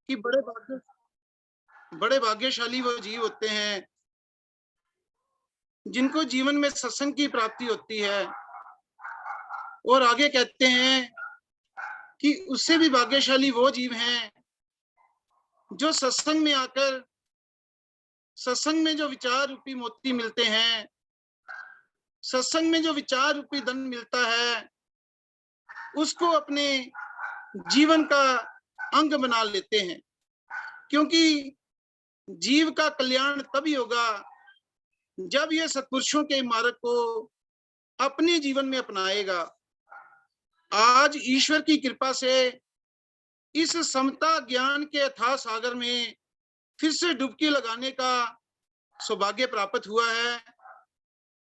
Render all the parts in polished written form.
कि बड़े भाग्यशाली वो जीव होते हैं जिनको जीवन में सत्संग की प्राप्ति होती है। और आगे कहते हैं कि उससे भी भाग्यशाली वो जीव हैं जो सत्संग में आकर सत्संग में जो विचार रूपी मोती मिलते हैं, सत्संग में जो विचार रूपी धन मिलता है, उसको अपने जीवन का अंग बना लेते हैं। क्योंकि जीव का कल्याण तभी होगा जब ये सत्पुरुषों के मार्ग को अपने जीवन में अपनाएगा। आज ईश्वर की कृपा से इस समता ज्ञान के अथाह सागर में फिर से डुबकी लगाने का सौभाग्य प्राप्त हुआ है।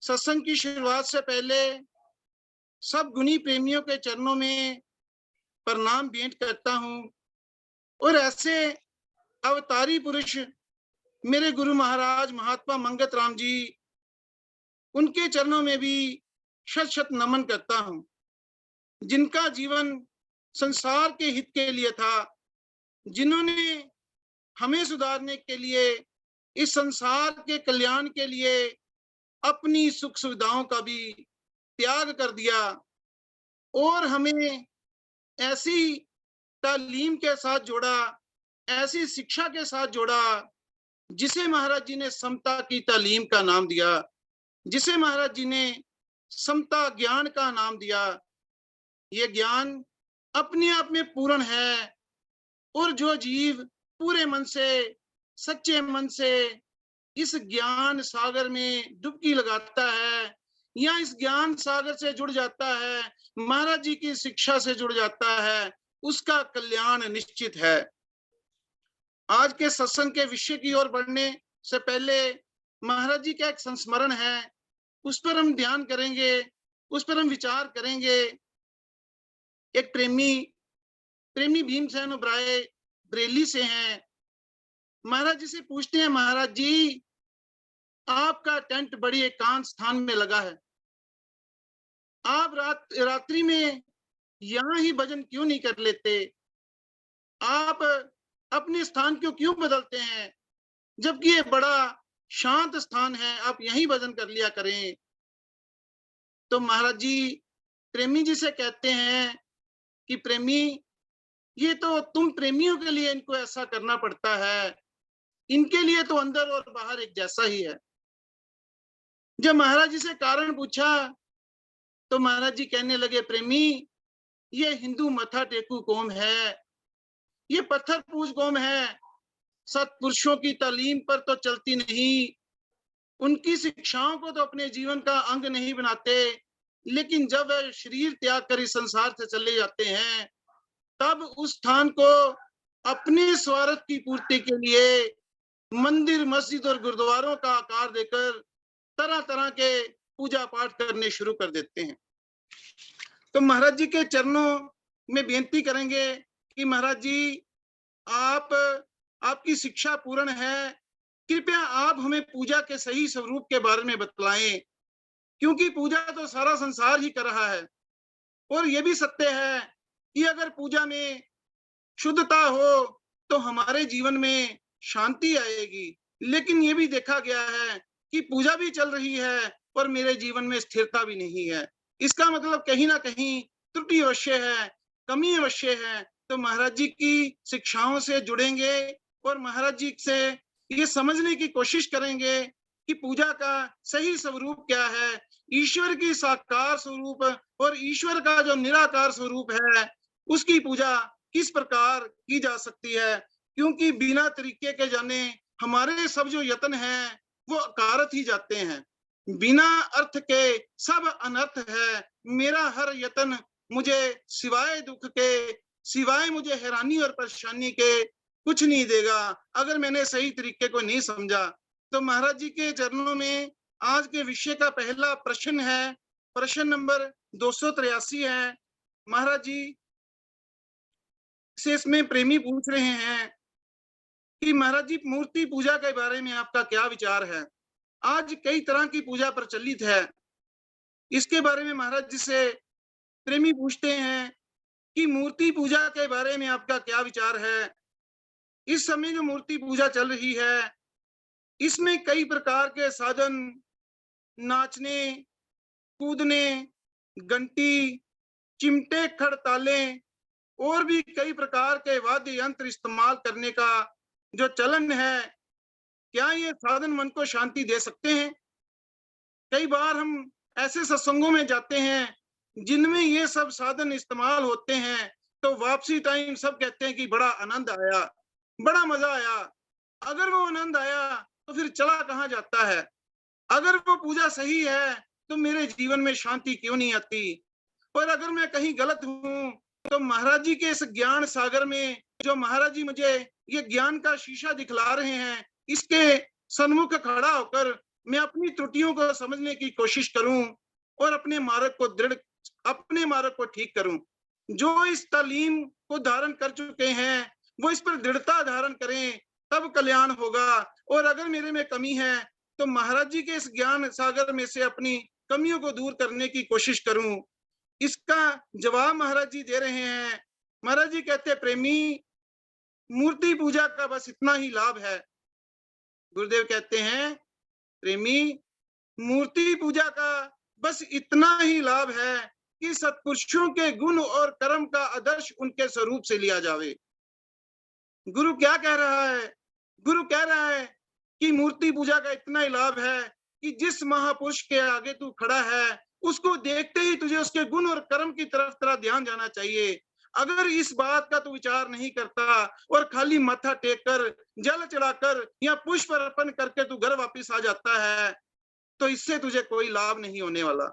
सत्संग की शुरुआत से पहले सब गुणी प्रेमियों के चरणों में प्रणाम भेंट करता हूं और ऐसे अवतारी पुरुष मेरे गुरु महाराज महात्मा मंगत राम जी, उनके चरणों में भी शत शत नमन करता हूं, जिनका जीवन संसार के हित के लिए था, जिन्होंने हमें सुधारने के लिए, इस संसार के कल्याण के लिए अपनी सुख सुविधाओं का भी त्याग कर दिया और हमें ऐसी तालीम के साथ जोड़ा, ऐसी शिक्षा के साथ जोड़ा जिसे महाराज जी ने समता की तालीम का नाम दिया, जिसे महाराज जी ने समता ज्ञान का नाम दिया। ये ज्ञान अपने आप में पूर्ण है और जो जीव पूरे मन से, सच्चे मन से इस ज्ञान सागर में डुबकी लगाता है या इस ज्ञान सागर से जुड़ जाता है, महाराज जी की शिक्षा से जुड़ जाता है, उसका कल्याण निश्चित है। आज के सत्संग के विषय की ओर बढ़ने से पहले महाराज जी का एक संस्मरण है, उस पर हम ध्यान करेंगे, उस पर हम विचार करेंगे। एक प्रेमी भीमसेन उबराय बरेली से हैं। महाराज जी से पूछते हैं, महाराज जी आपका टेंट बड़ी एकांत स्थान में लगा है, आप रात्रि में यहाँ ही भजन क्यों नहीं कर लेते? आप अपने स्थान क्यों बदलते हैं, जबकि ये बड़ा शांत स्थान है, आप यहीं भजन कर लिया करें। तो महाराज जी प्रेमी जी से कहते हैं कि प्रेमी, ये तो तुम प्रेमियों के लिए इनको ऐसा करना पड़ता है, इनके लिए तो अंदर और बाहर एक जैसा ही है। जब महाराज जी से कारण पूछा तो महाराज जी कहने लगे, प्रेमी ये हिंदू मथा टेकू कौम है, ये पत्थर पूज कौम है, सत्पुरुषों की तालीम पर तो चलती नहीं, उनकी शिक्षाओं को तो अपने जीवन का अंग नहीं बनाते, लेकिन जब शरीर त्याग कर इस संसार से चले जाते हैं तब उस स्थान को अपने स्वार्थ की पूर्ति के लिए मंदिर, मस्जिद और गुरुद्वारों का आकार देकर तरह तरह के पूजा पाठ करने शुरू कर देते हैं। तो महाराज जी के चरणों में बेनती करेंगे कि महाराज जी आपकी शिक्षा पूर्ण है, कृपया आप हमें पूजा के सही स्वरूप के बारे में बतलाएं, क्योंकि पूजा तो सारा संसार ही कर रहा है। और यह भी सत्य है कि अगर पूजा में शुद्धता हो तो हमारे जीवन में शांति आएगी, लेकिन ये भी देखा गया है कि पूजा भी चल रही है और मेरे जीवन में स्थिरता भी नहीं है। इसका मतलब कहीं ना कहीं त्रुटि अवश्य है, कमी अवश्य है। तो महाराज जी की शिक्षाओं से जुड़ेंगे और महाराज जी से ये समझने की कोशिश करेंगे कि पूजा का सही स्वरूप क्या है, ईश्वर की साकार स्वरूप और ईश्वर का जो निराकार स्वरूप है उसकी पूजा किस प्रकार की जा सकती है। क्योंकि बिना तरीके के जाने हमारे सब जो यत्न हैं वो अकारत ही जाते हैं, बिना अर्थ के सब अनर्थ है। मेरा हर यत्न मुझे सिवाय दुख के, सिवाय मुझे हैरानी और परेशानी के कुछ नहीं देगा, अगर मैंने सही तरीके को नहीं समझा। तो महाराज जी के चरणों में आज के विषय का पहला प्रश्न है, प्रश्न नंबर 283 है। महाराज जी से इसमें प्रेमी पूछ रहे हैं कि महाराज जी मूर्ति पूजा के बारे में आपका क्या विचार है? आज कई तरह की पूजा प्रचलित है, इसके बारे में महाराज जी से प्रेमी पूछते हैं कि मूर्ति पूजा के बारे में आपका क्या विचार है? इस समय जो मूर्ति पूजा चल रही है, इसमें कई प्रकार के साधन, नाचने, कूदने, घंटी, चिमटे, खड़ताले और भी कई प्रकार के वाद्य यंत्र इस्तेमाल करने का जो चलन है, क्या ये साधन मन को शांति दे सकते हैं? कई बार हम ऐसे सत्संगों में जाते हैं जिनमें ये सब साधन इस्तेमाल होते हैं, तो वापसी टाइम सब कहते हैं कि बड़ा आनंद आया, बड़ा मजा आया। अगर वो आनंद आया तो फिर चला कहाँ जाता है? अगर वो पूजा सही है तो मेरे जीवन में शांति क्यों नहीं आती? और अगर मैं कहीं गलत हूँ तो महाराज जी के इस ज्ञान सागर में जो महाराज जी मुझे ये ज्ञान का शीशा दिखला रहे हैं, इसके सन्मुख खड़ा होकर मैं अपनी त्रुटियों को समझने की कोशिश करूं और अपने मार्ग को ठीक करूं। जो इस तालीम को धारण कर चुके हैं वो इस पर दृढ़ता धारण करें, तब कल्याण होगा। और अगर मेरे में कमी है तो महाराज जी के इस ज्ञान सागर में से अपनी कमियों को दूर करने की कोशिश करूं। इसका जवाब महाराज जी दे रहे हैं। महाराज जी कहते हैं, प्रेमी, मूर्ति पूजा का बस इतना ही लाभ है। गुरुदेव कहते हैं, प्रेमी, मूर्ति पूजा का बस इतना ही लाभ है कि सत्पुरुषों के गुण और कर्म का आदर्श उनके स्वरूप से लिया जावे। गुरु क्या कह रहा है? गुरु कह रहा है कि मूर्ति पूजा का इतना ही लाभ है कि जिस महापुरुष के आगे तू खड़ा है, उसको देखते ही तुझे उसके गुण और कर्म की तरफ तेरा ध्यान जाना चाहिए। अगर इस बात का तू विचार नहीं करता और खाली माथा टेक कर, जल चढ़ाकर या पुष्प अर्पण करके तू घर वापिस आ जाता है, तो इससे तुझे कोई लाभ नहीं होने वाला।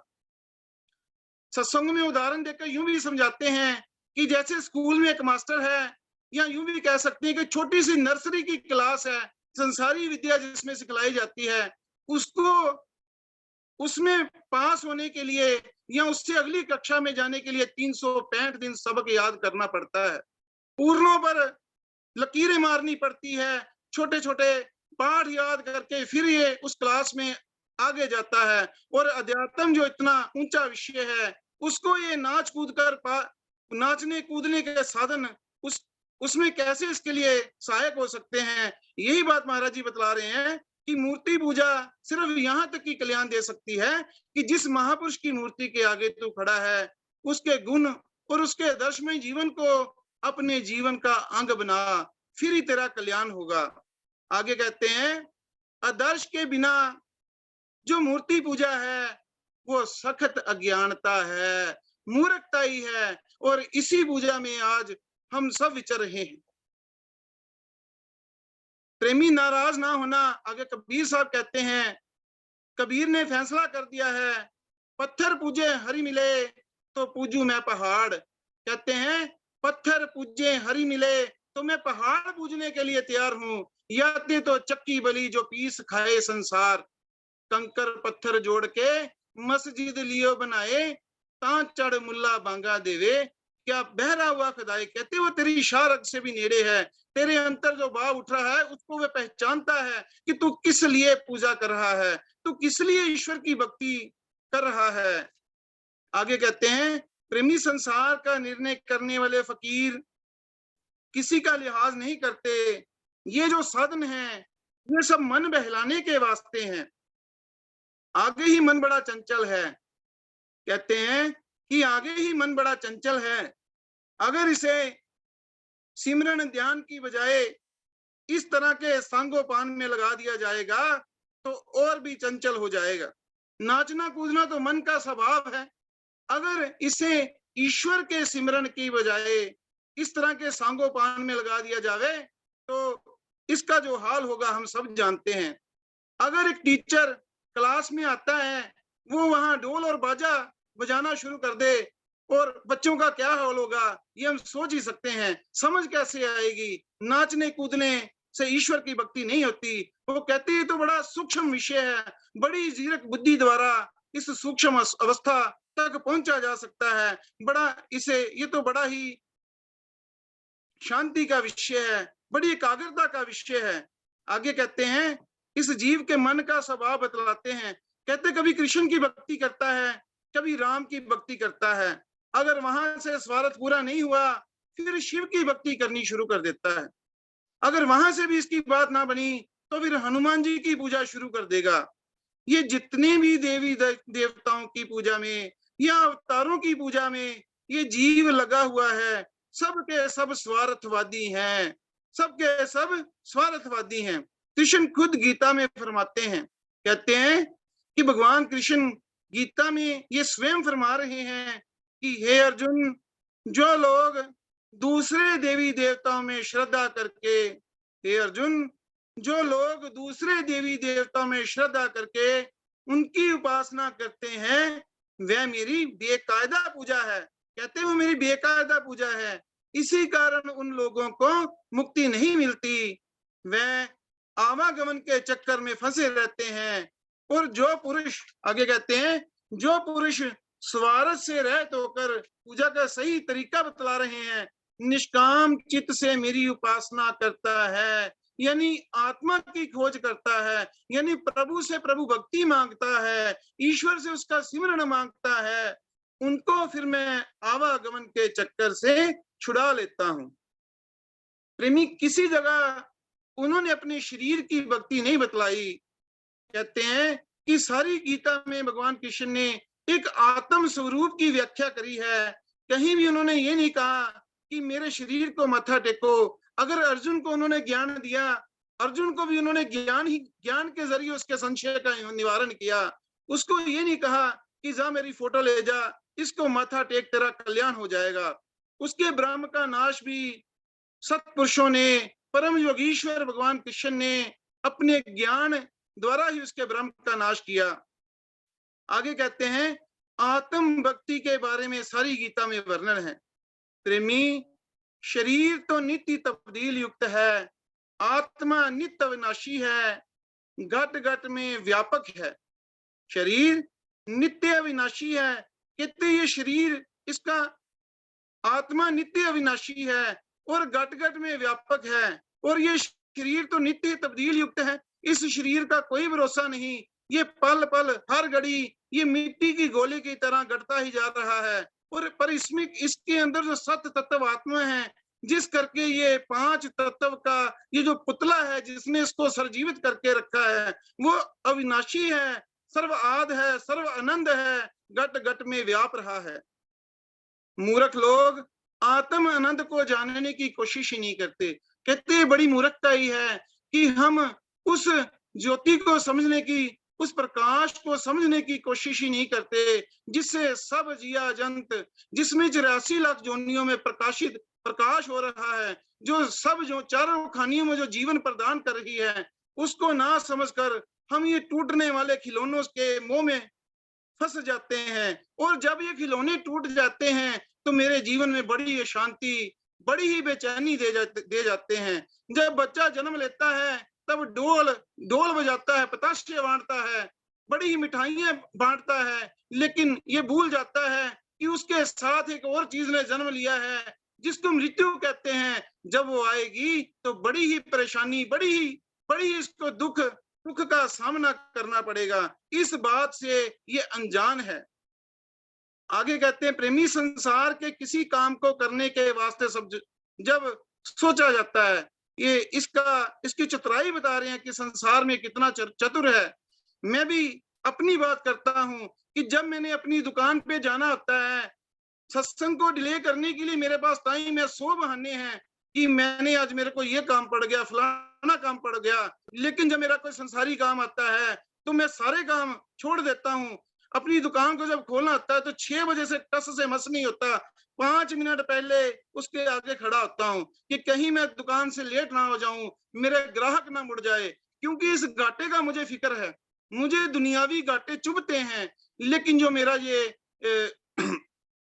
सत्संग में उदाहरण देकर यूं भी समझाते हैं कि जैसे स्कूल में एक मास्टर है, या यूं भी कह सकते हैं कि छोटी सी नर्सरी की क्लास है, संसारी विद्या जिसमें सिखलाई जाती है, उसको उसमें पास होने के लिए या उससे अगली कक्षा में जाने के लिए 365 दिन सबक याद करना पड़ता है। पूर्णों पर लकीरें मारनी पड़ती है, छोटे छोटे पाठ याद करके फिर ये उस क्लास में आगे जाता है। और अध्यात्म जो इतना ऊंचा विषय है, उसको ये नाच कूद कर नाचने कूदने के साधन उसमें कैसे इसके लिए सहायक हो सकते हैं? यही बात महाराज जी बतला रहे हैं कि मूर्ति पूजा सिर्फ यहाँ तक ही कल्याण दे सकती है कि जिस महापुरुष की मूर्ति के आगे तू खड़ा है, उसके गुण और उसके आदर्शमय जीवन को अपने जीवन का अंग बना, फिर ही तेरा कल्याण होगा। आगे कहते हैं, आदर्श के बिना जो मूर्ति पूजा है वो सख्त अज्ञानता है, मूर्खता ही है, और इसी पूजा में आज हम सब विचर रहे हैं। प्रेमी, नाराज ना होना। आगे कबीर साहब कहते हैं, कबीर ने फैसला कर दिया है, पत्थर पूजे हरि मिले तो पूजू मैं पहाड़। कहते हैं, पत्थर पूजे हरि मिले तो मैं पहाड़ पूजने के लिए तैयार हूं, या तो चक्की बली जो पीस खाए संसार। कंकर पत्थर जोड़ के मस्जिद लियो बनाए, ता चढ़ मुल्ला बांगा देवे। क्या बहरा हुआ खुदाई, कहते वो तेरी इशारत से भी नेड़े है, तेरे अंतर जो भाव उठ रहा है उसको वह पहचानता है कि तू किस लिए पूजा कर रहा है, तू किस लिए ईश्वर की भक्ति कर रहा है। आगे कहते हैं, प्रेमी, संसार का निर्णय करने वाले फकीर किसी का लिहाज नहीं करते। ये जो साधन है ये सब मन बहलाने के वास्ते हैं। आगे ही मन बड़ा चंचल है। कहते हैं कि आगे ही मन बड़ा चंचल है, अगर इसे सिमरन ध्यान की बजाय इस तरह के सांगोपान में लगा दिया जाएगा तो और भी चंचल हो जाएगा। नाचना कूदना तो मन का स्वभाव है, अगर इसे ईश्वर के सिमरन की बजाय इस तरह के सांगोपान में लगा दिया जावे तो इसका जो हाल होगा हम सब जानते हैं। अगर एक टीचर क्लास में आता है, वो वहां ढोल और बाजा बजाना शुरू कर दे और बच्चों का क्या हाल होगा ये हम सोच ही सकते हैं। समझ कैसे आएगी? नाचने कूदने से ईश्वर की भक्ति नहीं होती। वो कहते हैं तो बड़ा सूक्ष्म विषय है, बड़ी जीरक बुद्धि द्वारा इस सूक्ष्म अवस्था तक पहुंचा जा सकता है। ये तो बड़ा ही शांति का विषय है, बड़ी एकाग्रता का विषय है। आगे कहते हैं, इस जीव के मन का स्वभाव बतलाते हैं। कहते कभी कृष्ण की भक्ति करता है, कभी राम की भक्ति करता है। अगर वहां से स्वार्थ पूरा नहीं हुआ फिर शिव की भक्ति करनी शुरू कर देता है। अगर वहां से भी इसकी बात ना बनी तो फिर हनुमान जी की पूजा शुरू कर देगा। ये जितने भी देवी देवताओं की पूजा में या अवतारों की पूजा में ये जीव लगा हुआ है, सब के सब स्वार्थवादी हैं, सब के सब स्वार्थवादी हैं। कृष्ण खुद गीता में फरमाते हैं, कहते हैं कि भगवान कृष्ण गीता में ये स्वयं फरमा रहे हैं कि हे अर्जुन, जो लोग दूसरे देवी देवताओं में श्रद्धा करके, हे अर्जुन, जो लोग दूसरे देवी देवताओं में श्रद्धा करके उनकी उपासना करते हैं, वह मेरी बेकायदा पूजा है। कहते हैं वो मेरी बेकायदा पूजा है, इसी कारण उन लोगों को मुक्ति नहीं मिलती, वह आवागमन के चक्कर में फंसे रहते हैं। और जो पुरुष, आगे कहते हैं, जो पुरुष स्वार्थ से रहित होकर पूजा का सही तरीका बतला रहे हैं, निष्काम चित्त से मेरी उपासना करता है, यानी आत्मा की खोज करता है, यानी प्रभु से प्रभु भक्ति मांगता है, ईश्वर से उसका सिमरन मांगता है, उनको फिर मैं आवागमन के चक्कर से छुड़ा लेता हूं। प्रेमी, किसी जगह उन्होंने अपने शरीर की भक्ति नहीं बतलाई। कहते हैं कि सारी गीता में भगवान कृष्ण ने एक आत्म स्वरूप की व्याख्या करी है। कहीं भी उन्होंने ये नहीं कहा कि मेरे शरीर को माथा टेको। अगर अर्जुन को उन्होंने ज्ञान दिया, अर्जुन को भी उन्होंने ज्ञान के जरिए उसके संशय का निवारण किया। उसको ये नहीं कहा कि जा मेरी फोटो ले जा, इसको माथा टेक, तेरा कल्याण हो जाएगा। उसके ब्रह्म का नाश भी सत्पुरुषों ने, परम योगीश्वर भगवान कृष्ण ने अपने ज्ञान द्वारा ही उसके ब्रह्म का नाश किया। आगे कहते हैं, आत्म भक्ति के बारे में सारी गीता में वर्णन है। प्रेमी, शरीर तो नित्य तब्दील युक्त है, आत्मा नित्य अविनाशी है, घट घट में व्यापक है। शरीर नित्य अविनाशी है, कहते ये शरीर, इसका आत्मा नित्य अविनाशी है और घट घट में व्यापक है, और ये शरीर तो नित्य तब्दील युक्त है। इस शरीर का कोई भरोसा नहीं, ये पल पल हर घड़ी ये मिट्टी की गोली की तरह घटता ही जा रहा है। और पर इसमें, इसके अंदर जो सत्य तत्व आत्मा है, जिस करके ये पांच तत्व का ये जो पुतला है, जिसने इसको सरजीवित करके रखा है, वो अविनाशी है, सर्व आद है, सर्व आनंद है, घट घट में व्याप रहा है। मूर्ख लोग आत्म आनंद को जानने की कोशिश ही नहीं करते। कहते बड़ी मूर्खता ही है कि हम उस ज्योति को समझने की, उस प्रकाश को समझने की कोशिश ही नहीं करते, जिससे सब जिया जंत, जिसमें 84 लाख जोनियों में प्रकाशित प्रकाश हो रहा है, जो सब जो चारों खानियों में जो जीवन प्रदान कर रही है, उसको ना समझकर हम ये टूटने वाले खिलौनों के मोह में फंस जाते हैं। और जब ये खिलौने टूट जाते हैं तो मेरे जीवन में बड़ी शांति, बड़ी ही बेचैनी दे जाते हैं। जब बच्चा जन्म लेता है तब डोल बजाता है, पताशे बांटता है, बड़ी ही मिठाइयां बांटता है, लेकिन ये भूल जाता है कि उसके साथ एक और चीज ने जन्म लिया है, जिसको मृत्यु कहते हैं। जब वो आएगी तो बड़ी ही परेशानी, बड़ी ही इसको दुख का सामना करना पड़ेगा। इस बात से ये अनजान है। आगे कहते हैं, प्रेमी, संसार के किसी काम को करने के वास्ते सब जब सोचा जाता है, ये इसकी चतुराई बता रहे हैं कि संसार में कितना चतुर है। मैं भी अपनी बात करता हूं कि जब मैंने अपनी दुकान पे जाना होता है, सत्संग को डिले करने के लिए मेरे पास टाइम है, 100 बहाने हैं कि मैंने आज, मेरे को ये काम पड़ गया, फलाना काम पड़ गया। लेकिन जब मेरा कोई संसारी काम आता है तो मैं सारे काम छोड़ देता हूँ। अपनी दुकान को जब खोलना होता है तो 6 बजे से टस से मस नहीं होता, 5 मिनट पहले उसके आगे खड़ा होता हूँ कि कहीं मैं दुकान से लेट ना हो जाऊं, मेरे ग्राहक ना मुड़ जाए। क्योंकि इस घाटे का मुझे फिक्र है, मुझे दुनियावी घाटे चुभते हैं, लेकिन जो मेरा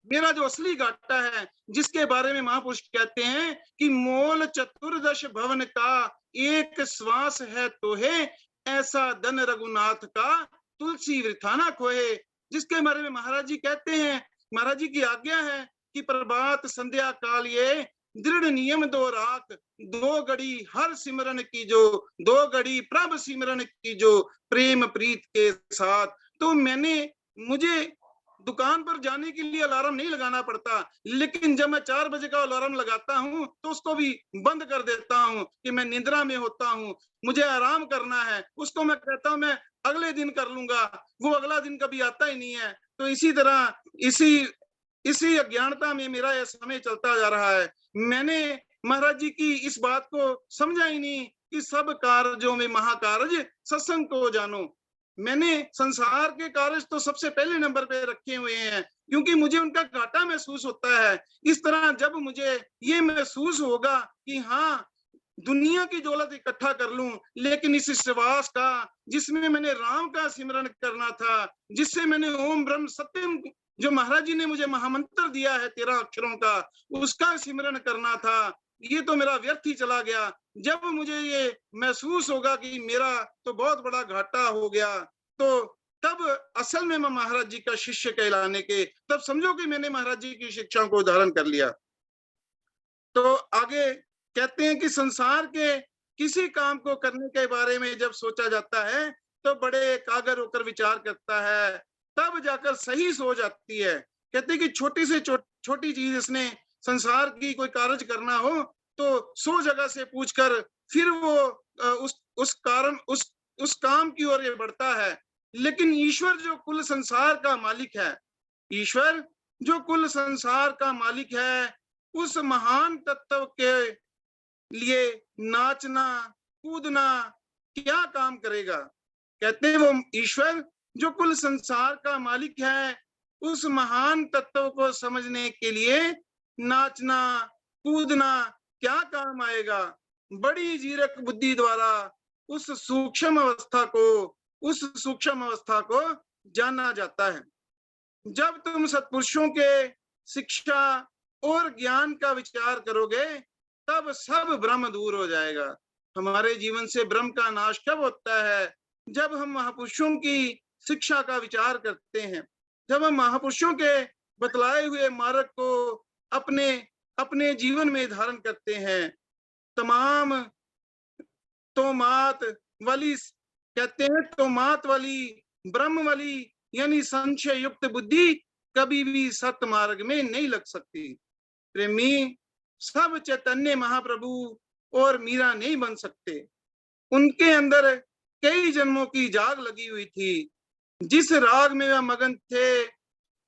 मेरा जो असली घाटा है, जिसके बारे में महापुरुष कहते हैं कि मोल चतुर्दश भवन का एक श्वास है तो है, ऐसा धन रघुनाथ का तुलसी वृथा ना खोए। जिसके बारे में महाराज जी कहते हैं, महाराज जी की आज्ञा है कि प्रभात संध्या काल ये दृढ़ नियम 2 रात, 2 घड़ी हर सिमरन की जो, 2 घड़ी प्रभ सिमरन की जो, प्रेम प्रीत के साथ। तो मुझे दुकान पर जाने के लिए अलार्म नहीं लगाना पड़ता, लेकिन जब मैं 4 बजे का अलार्म लगाता हूँ तो उसको भी बंद कर देता हूँ कि मैं निद्रा में होता हूँ, मुझे आराम करना है। उसको मैं कहता हूँ मैं अगले दिन कर लूंगा, वो अगला दिन कभी आता ही नहीं है। तो इसी तरह इसी इसी अज्ञानता में मेरा यह समय चलता जा रहा है। मैंने महाराज जी की इस बात को समझा ही नहीं कि सब कार्यों में महाकार्य सत्संग को जानो। मैंने संसार के कार्य तो सबसे पहले नंबर पे रखे हुए हैं, क्योंकि मुझे उनका घाटा महसूस होता है। इस तरह जब मुझे ये महसूस होगा कि हाँ, दुनिया की दौलत इकट्ठा कर लूं, लेकिन इस विश्वास का जिसमें मैंने राम का सिमरन करना था, जिससे मैंने ओम ब्रह्म सत्यम जो महाराज जी ने मुझे महामंत्र दिया है 13 अक्षरों का, उसका सिमरन करना था, ये तो मेरा व्यर्थ ही चला गया। जब मुझे ये महसूस होगा कि मेरा तो बहुत बड़ा घाटा हो गया, तो तब असल में मैं महाराज जी का शिष्य कहलाने के, तब समझो कि मैंने महाराज जी की शिक्षाओं को धारण कर लिया। तो आगे कहते हैं कि संसार के किसी काम को करने के बारे में जब सोचा जाता है तो बड़े एकाग्र होकर विचार करता है, तब जाकर सही सोच आती है। कहते हैं कि छोटी से छोटी चीज इसने संसार की कोई कार्य करना हो तो 100 जगह से पूछकर फिर वो उस काम की ओर ये बढ़ता है। लेकिन ईश्वर जो कुल संसार का मालिक है, ईश्वर जो कुल संसार का मालिक है, उस महान तत्व के लिए नाचना कूदना क्या काम करेगा। कहते हैं वो ईश्वर जो कुल संसार का मालिक है, उस महान तत्व को समझने के लिए नाचना कूदना क्या काम आएगा। बड़ी जीरक बुद्धि द्वारा उस सूक्ष्म अवस्था को जाना जाता है। जब तुम सत्पुरुषों के शिक्षा और ज्ञान का विचार करोगे तब सब भ्रम दूर हो जाएगा। हमारे जीवन से भ्रम का नाश कब होता है? जब हम महापुरुषों की शिक्षा का विचार करते हैं, जब हम महापुरुषों के बतलाए हुए मार्ग को अपने अपने जीवन में धारण करते हैं। तमाम तोमात वाली, कहते हैं तोमात वाली, ब्रह्म वाली यानी संशय युक्त बुद्धि कभी भी सत्य मार्ग में नहीं लग सकती। प्रेमी सब चैतन्य महाप्रभु और मीरा नहीं बन सकते। उनके अंदर कई जन्मों की जाग लगी हुई थी। जिस राग में वह मगन थे,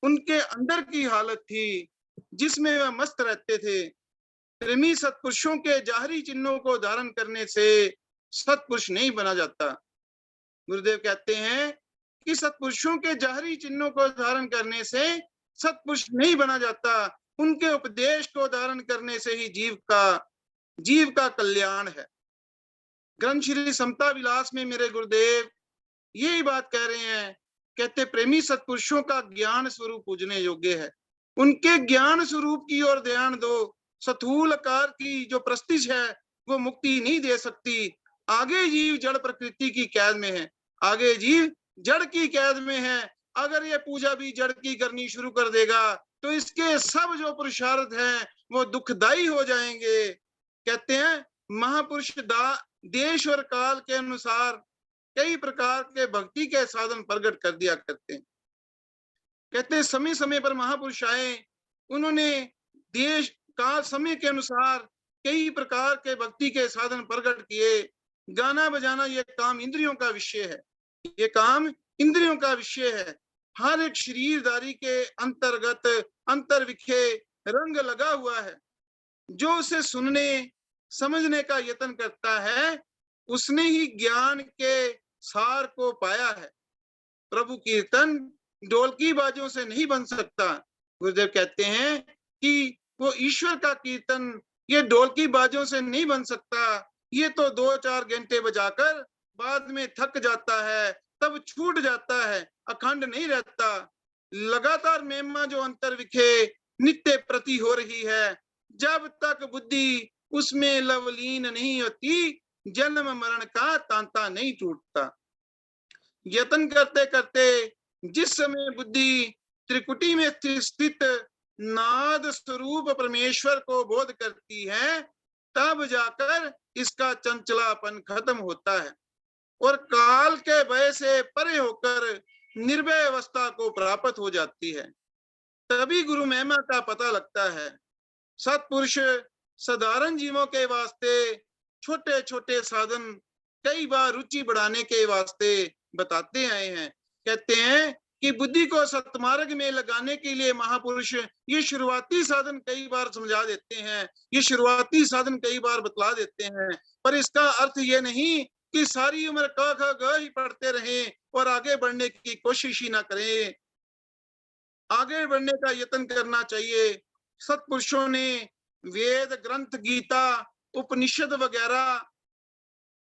उनके अंदर की हालत थी जिसमें वह मस्त रहते थे। प्रेमी सत्पुरुषों के जाहरी चिन्हों को धारण करने से सत्पुरुष नहीं बना जाता। गुरुदेव कहते हैं कि सत्पुरुषों के जाहरी चिन्हों को धारण करने से सत्पुरुष नहीं बना जाता। उनके उपदेश को धारण करने से ही जीव का कल्याण है। ग्रंथ श्री समता विलास में मेरे गुरुदेव यही बात कह रहे हैं। कहते प्रेमी सत्पुरुषों का ज्ञान स्वरूप पूजने योग्य है। उनके ज्ञान स्वरूप की ओर ध्यान दो। स्थूल आकार की जो प्रस्तिज है वो मुक्ति नहीं दे सकती। आगे जीव जड़ प्रकृति की कैद में है, आगे जीव जड़ की कैद में है। अगर ये पूजा भी जड़ की करनी शुरू कर देगा तो इसके सब जो पुरुषार्थ हैं वो दुखदाई हो जाएंगे। कहते हैं महापुरुष देश और काल के अनुसार कई प्रकार के भक्ति के साधन प्रकट कर दिया करते हैं। कहते हैं समय समय पर महापुरुष आए, उन्होंने देश काल समय के अनुसार कई प्रकार के भक्ति के साधन प्रकट किए। गाना बजाना ये काम इंद्रियों का विषय है, ये काम इंद्रियों का विषय है। हर एक शरीरदारी के अंतर्गत अंतर्विखे रंग लगा हुआ है। जो उसे सुनने समझने का यत्न करता है उसने ही ज्ञान के सार को पाया है। प्रभु कीर्तन ढोलकी बाजों से नहीं बन सकता। गुरुदेव कहते हैं कि वो ईश्वर का कीर्तन ये ढोलकी बाजों से नहीं बन सकता। ये तो 2-4 घंटे बजाकर बाद में थक जाता है, तब छूट जाता है, अखंड नहीं रहता। लगातार महिमा जो अंतर्विखे नित्य प्रति हो रही है, जब तक बुद्धि उसमें लवलीन नहीं होती जन्म मरण का तांता नहीं टूटता। यत्न करते करते जिस समय बुद्धि त्रिकुटी में स्थित नाद स्वरूप परमेश्वर को बोध करती है तब जाकर इसका चंचलापन खत्म होता है और काल के भय से परे होकर निर्भय अवस्था को प्राप्त हो जाती है। तभी गुरु महिमा का पता लगता है। सत्पुरुष साधारण जीवों के वास्ते छोटे छोटे साधन कई बार रुचि बढ़ाने के वास्ते बताते आए हैं। कहते हैं कि बुद्धि को सत्मार्ग में लगाने के लिए महापुरुष ये शुरुआती साधन कई बार समझा देते हैं, ये शुरुआती साधन कई बार बतला देते हैं, पर इसका अर्थ ये नहीं कि सारी उम्र क ख ग ही पढ़ते रहें और आगे बढ़ने की कोशिश ही ना करें। आगे बढ़ने का यत्न करना चाहिए। सत्पुरुषों ने वेद ग्रंथ, गीता, उपनिषद वगैरह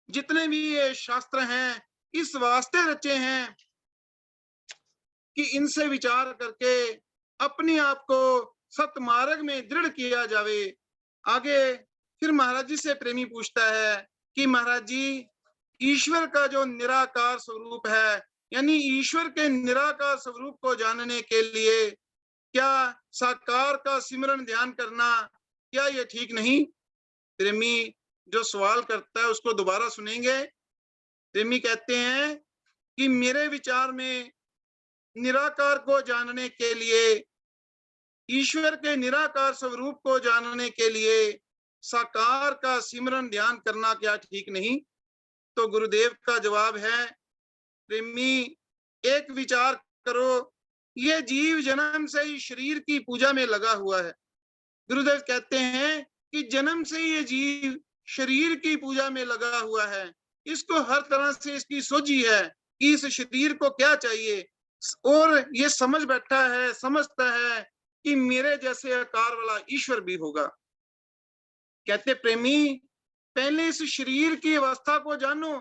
जितने भी ये शास्त्र हैं इस वास्ते रचे हैं कि इनसे विचार करके अपने आप को सतमार्ग में दृढ़ किया जावे। आगे फिर महाराज जी से प्रेमी पूछता है कि महाराज जी, ईश्वर का जो निराकार स्वरूप है, यानी ईश्वर के निराकार स्वरूप को जानने के लिए क्या साकार का सिमरन ध्यान करना, क्या ये ठीक नहीं? प्रेमी जो सवाल करता है उसको दोबारा सुनेंगे। प्रेमी कहते हैं कि मेरे विचार में निराकार को जानने के लिए, ईश्वर के निराकार स्वरूप को जानने के लिए साकार का सिमरन ध्यान करना क्या ठीक नहीं? तो गुरुदेव का जवाब है, प्रेमी एक विचार करो, ये जीव जन्म से ही शरीर की पूजा में लगा हुआ है। गुरुदेव कहते हैं कि जन्म से ये जीव शरीर की पूजा में लगा हुआ है। इसको हर तरह से इसकी सोझी है कि इस शरीर को क्या चाहिए, और ये समझ बैठा है, समझता है कि मेरे जैसे आकार वाला ईश्वर भी होगा। कहते प्रेमी, पहले इस शरीर की अवस्था को जानो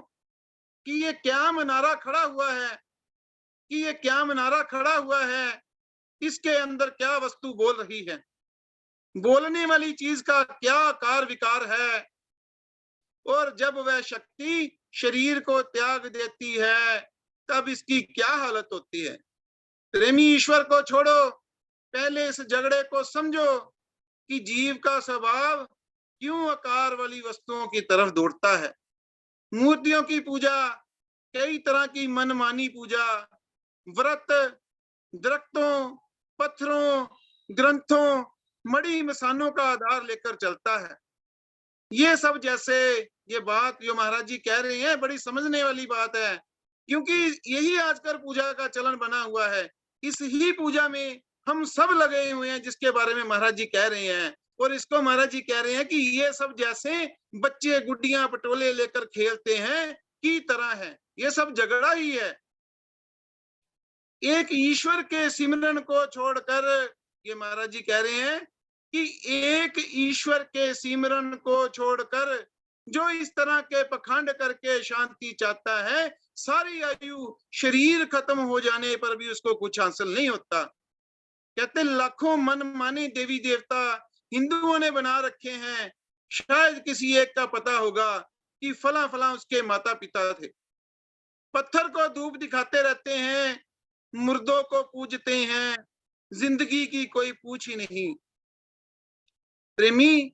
कि ये क्या मनारा खड़ा हुआ है, कि ये क्या मनारा खड़ा हुआ है, इसके अंदर क्या वस्तु बोल रही है, बोलने वाली चीज का क्या आकार विकार है, और जब वह शक्ति शरीर को त्याग देती है तब इसकी क्या हालत होती है। प्रेमी ईश्वर को छोड़ो, पहले इस झगड़े को समझो कि जीव का स्वभाव क्यों आकार वाली वस्तुओं की तरफ दौड़ता है। मूर्तियों की पूजा, कई तरह की मनमानी पूजा, व्रत, दरख्तों, पत्थरों, ग्रंथों, मड़ी मसानों का आधार लेकर चलता है। ये सब जैसे ये बात जो महाराज जी कह रहे हैं बड़ी समझने वाली बात है, क्योंकि यही आजकल पूजा का चलन बना हुआ है। इस ही पूजा में हम सब लगे हुए हैं जिसके बारे में महाराज जी कह रहे हैं, और इसको महाराज जी कह रहे हैं कि ये सब जैसे बच्चे गुड्डियां पटोले लेकर खेलते हैं की तरह है, ये सब झगड़ा ही है। एक ईश्वर के सिमरन को छोड़कर, ये महाराज जी कह रहे हैं कि एक ईश्वर के सिमरन को छोड़कर जो इस तरह के पखंड करके शांति चाहता है, सारी आयु शरीर खत्म हो जाने पर भी उसको कुछ हासिल नहीं होता। कहते लाखों मन माने देवी देवता हिंदुओं ने बना रखे हैं, शायद किसी एक का पता होगा कि फला फला उसके माता पिता थे। पत्थर को धूप दिखाते रहते हैं, मुर्दों को पूजते हैं, जिंदगी की कोई पूछ ही नहीं। प्रेमी,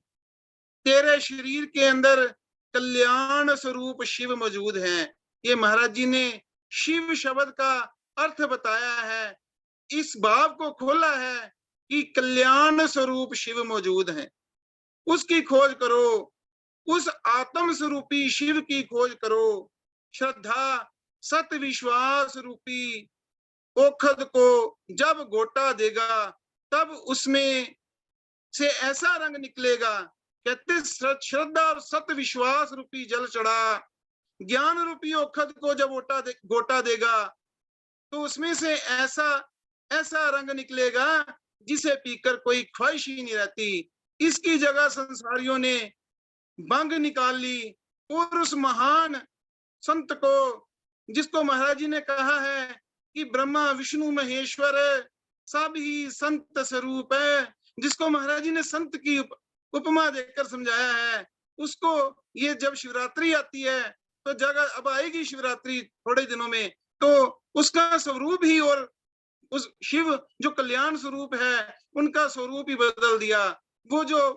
तेरे शरीर के अंदर कल्याण स्वरूप शिव मौजूद हैं। ये महाराज जी ने शिव शब्द का अर्थ बताया है, इस भाव को खोला है कि कल्याण स्वरूप शिव मौजूद हैं। उसकी खोज करो, उस आत्म स्वरूपी शिव की खोज करो। श्रद्धा सत विश्वास रूपी ओखद को जब गोटा देगा तब उसमें से ऐसा रंग निकलेगा। कहते श्रद्धा और सत विश्वास रूपी जल चढ़ा, ज्ञान रूपी ओखद को जब गोटा देगा तो उसमें से ऐसा रंग निकलेगा जिसे पीकर कोई ख्वाहिश ही नहीं रहती। इसकी जगह संसारियों ने भंग निकाल ली, और उस महान संत को, जिसको महाराज जी ने कहा है कि ब्रह्मा विष्णु महेश्वर सब ही संत स्वरूप है, जिसको महाराज जी ने संत की उपमा देकर समझाया है, उसको ये जब शिवरात्रि आती है तो जगह अब आएगी शिवरात्रि थोड़े दिनों में, तो उसका स्वरूप ही और उस शिव जो कल्याण स्वरूप है उनका स्वरूप ही बदल दिया। वो जो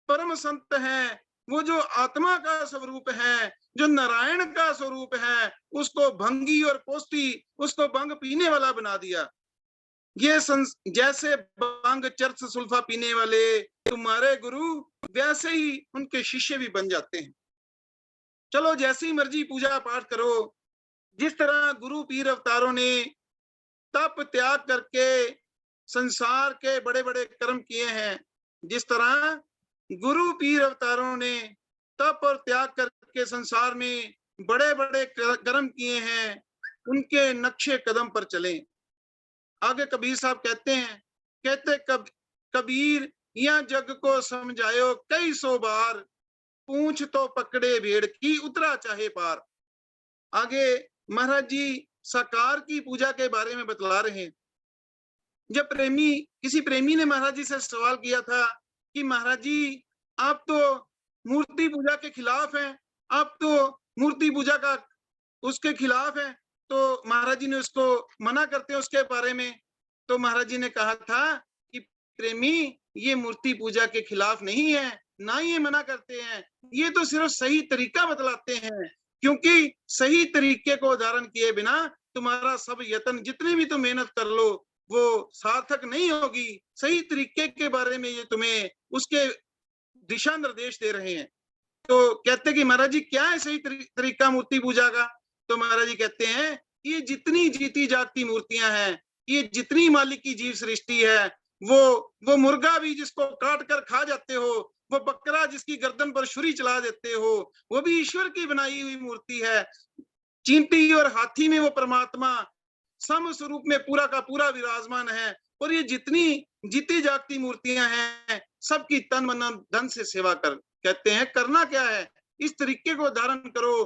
परम संत हैं, वो जो आत्मा का स्वरूप है, जो नारायण का स्वरूप है, उसको भंगी और कोष्ठी, उसको भंग पीने वाला बना दिया। ये जैसे भांग चरस सुल्फा पीने वाले तुम्हारे गुरु, वैसे ही उनके शिष्य भी बन जाते हैं। चलो जैसी मर्जी पूजा पाठ करो, जिस तरह गुरु पीर अवतारों ने तप त्याग करके संसार के बड़े बड़े कर्म किए हैं, जिस तरह गुरु पीर अवतारों ने तप और त्याग करके संसार में बड़े बड़े कर्म किए हैं, उनके नक्शे कदम पर चलें। आगे कबीर साहब कहते हैं, कहते कबीर या जग को समझायो कई सौ बार, पूंछ तो पकड़े भेड़ की उतरा चाहे पार। आगे महाराज जी साकार की पूजा के बारे में बतला रहे हैं। जब किसी प्रेमी ने महाराज जी से सवाल किया था कि महाराज जी आप तो मूर्ति पूजा के खिलाफ हैं, आप तो मूर्ति पूजा का उसके खिलाफ है, तो महाराज जी ने उसको मना करते हैं उसके बारे में। तो महाराज जी ने कहा था कि प्रेमी, ये मूर्ति पूजा के खिलाफ नहीं है, ना ये मना करते हैं, ये तो सिर्फ सही तरीका बतलाते हैं, क्योंकि सही तरीके को धारण किए बिना तुम्हारा सब यत्न, जितनी भी तुम मेहनत कर लो, वो सार्थक नहीं होगी। सही तरीके के बारे में ये तुम्हें उसके दिशा निर्देश दे रहे हैं। तो कहते कि महाराज जी क्या है सही तरीका मूर्ति पूजा का? तो महाराज जी कहते हैं ये जितनी जीती जागती मूर्तियां हैं, ये जितनी मालिक की जीव सृष्टि है, वो मुर्गा भी जिसको काट कर खा जाते हो, वो बकरा जिसकी गर्दन पर छुरी चला देते हो, वो भी ईश्वर की बनाई हुई मूर्ति है। चींटी और हाथी में वो परमात्मा सम स्वरूप में पूरा का पूरा विराजमान है। और ये जितनी जीती जागती मूर्तियां हैं, सबकी तन मन धन से सेवा कर। कहते हैं करना क्या है, इस तरीके को धारण करो,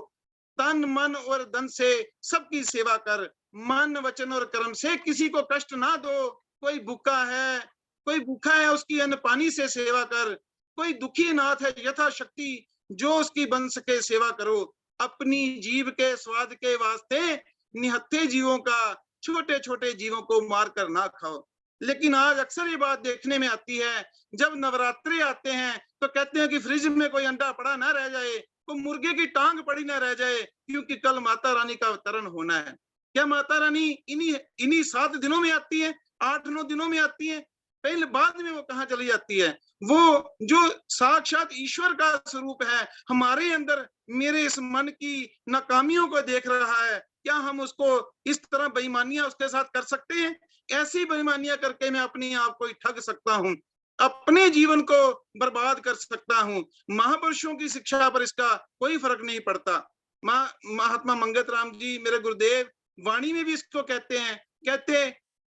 तन मन और धन से सबकी सेवा कर, मन वचन और कर्म से किसी को कष्ट ना दो। कोई भूखा है उसकी अन्न पानी से सेवा कर, कोई दुखी नाथ है यथाशक्ति जो उसकी बन सके सेवा करो। अपनी जीव के स्वाद के वास्ते निहत्थे जीवों का, छोटे छोटे जीवों को मार कर ना खाओ। लेकिन आज अक्सर ये बात देखने में आती है, जब नवरात्रि आते हैं तो कहते हैं कि फ्रिज में कोई अंडा पड़ा ना रह जाए, तो मुर्गे की टांग पड़ी ना रह जाए, क्योंकि कल माता रानी का अवतरण होना है। क्या माता रानी इन्हीं 7 दिनों में आती है, 8-9 दिनों में आती है? पहले बाद में वो कहाँ चली जाती है? वो जो साक्षात ईश्वर का स्वरूप है हमारे अंदर, मेरे इस मन की नाकामियों को देख रहा है, क्या हम उसको इस तरह बेईमानियां उसके साथ कर सकते हैं? ऐसी बेईमानियां करके मैं अपने आप को ठग सकता हूँ, अपने जीवन को बर्बाद कर सकता हूँ। महापुरुषों की शिक्षा पर इसका कोई फर्क नहीं पड़ता। महात्मा मंगत राम जी मेरे गुरुदेव वाणी में भी इसको कहते हैं, कहते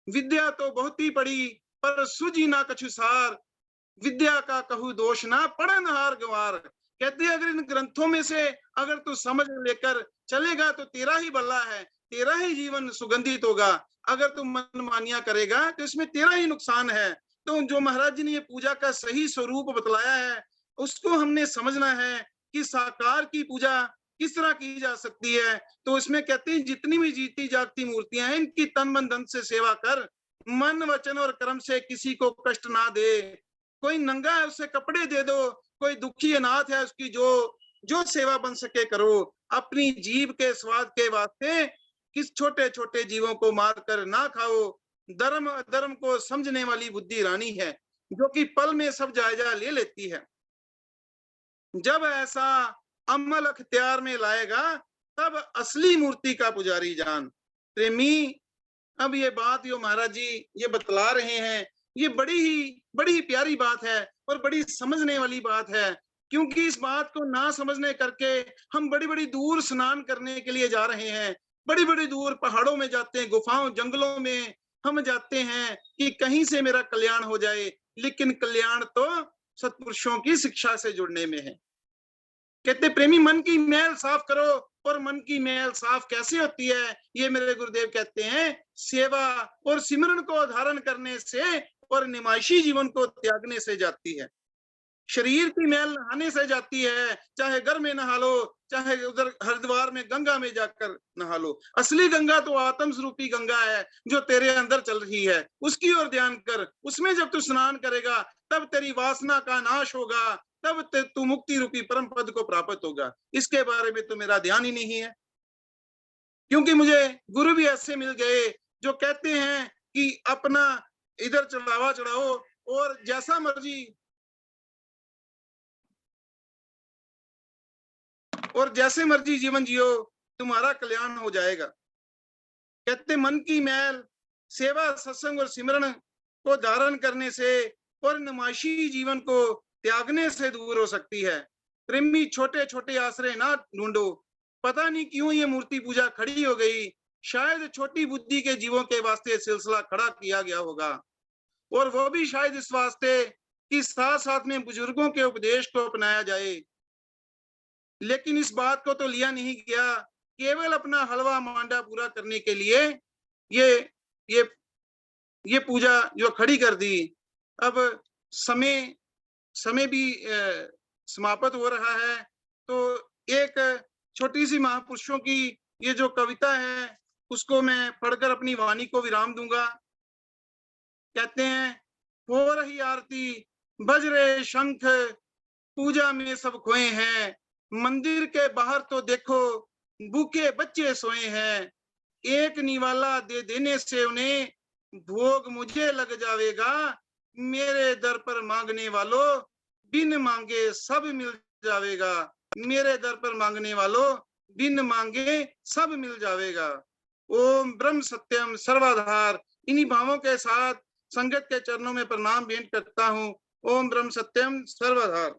विद्या तो बहुत ही पढ़ी पर सूझी ना कछु सार, विद्या का कहू दोष ना पढ़न हार गवार। कहते हैं अगर इन ग्रंथों में से अगर तू समझ लेकर चलेगा तो तेरा ही भला है, तेरा ही जीवन सुगंधित होगा। अगर तू मनमानियां करेगा तो इसमें तेरा ही नुकसान है। तो जो महाराज जी ने ये पूजा का सही स्वरूप बतलाया है, उसको हमने समझना है कि साकार की पूजा किस तरह की जा सकती है। तो इसमें कहते हैं जितनी भी जीती जागती मूर्तियां हैं, इनकी तन मन धन से सेवा कर, मन वचन और कर्म से किसी को कष्ट ना दे। कोई नंगा है उसे कपड़े दे दो, कोई दुखी अनाथ है उसकी जो सेवा बन सके करो। अपनी जीव के स्वाद के वास्ते किस छोटे छोटे जीवों को मार कर ना खाओ। धर्म अधर्म को समझने वाली बुद्धि रानी है, जो कि पल में सब जायजा ले लेती है। जब ऐसा अमल अख्तियार में लाएगा तब असली मूर्ति का पुजारी जान। प्रेमी, अब ये बात जो महाराज जी ये बतला रहे हैं, ये बड़ी ही प्यारी बात है और बड़ी समझने वाली बात है। क्योंकि इस बात को ना समझने करके हम बड़ी बड़ी दूर स्नान करने के लिए जा रहे हैं, बड़ी बड़ी दूर पहाड़ों में जाते हैं, गुफाओं जंगलों में हम जाते हैं कि कहीं से मेरा कल्याण हो जाए। लेकिन कल्याण तो सत्पुरुषों की शिक्षा से जुड़ने में है। कहते प्रेमी मन की मैल साफ करो। और मन की मैल साफ कैसे होती है? ये मेरे गुरुदेव कहते हैं सेवा और सिमरन को धारण करने से और निमाइशी जीवन को त्यागने से जाती है। शरीर की मैल नहाने से जाती है, चाहे घर में नहा लो, चाहे उधर हरिद्वार में गंगा में जाकर नहा लो। असली गंगा तो आत्म स्वरूपी गंगा है जो तेरे अंदर चल रही है, उसकी ओर ध्यान कर। उसमें जब तू स्नान करेगा तब तेरी वासना का नाश होगा, तब तू मुक्ति रूपी परम पद को प्राप्त होगा। इसके बारे में तो मेरा ध्यान ही नहीं है, क्योंकि मुझे गुरु भी ऐसे मिल गए जो कहते हैं कि अपना इधर चढ़ावा चढ़ाओ और जैसे मर्जी जीवन जियो, तुम्हारा कल्याण हो जाएगा। कहते मन की मैल सेवा सत्संग और सिमरन को धारण करने से और नमाशी जीवन को त्यागने से दूर हो सकती है। प्रेमी छोटे छोटे आश्रय ना ढूंढो। पता नहीं क्यों ये मूर्ति पूजा खड़ी हो गई, शायद छोटी बुद्धि के जीवों के वास्ते सिलसिला खड़ा किया गया होगा, और वो भी शायद इस वास्ते कि साथ साथ में बुजुर्गों के उपदेश को अपनाया जाए। लेकिन इस बात को तो लिया नहीं गया, केवल अपना हलवा मांडा पूरा करने के लिए ये ये पूजा जो खड़ी कर दी। अब समय भी समाप्त हो रहा है, तो एक छोटी सी महापुरुषों की ये जो कविता है उसको मैं पढ़कर अपनी वाणी को विराम दूंगा। कहते हैं, हो रही आरती बज रहे शंख, पूजा में सब खोए हैं, मंदिर के बाहर तो देखो भूखे बच्चे सोए हैं, एक निवाला दे देने से उन्हें भोग मुझे लग जाएगा, मेरे दर पर मांगने वालों बिन मांगे सब मिल जाएगा, मेरे दर पर मांगने वालों बिन मांगे सब मिल जाएगा। ओम ब्रह्म सत्यम सर्वाधार। इन्हीं भावों के साथ संगत के चरणों में प्रणाम भेंट करता हूँ। ओम ब्रह्म सत्यम सर्वाधार।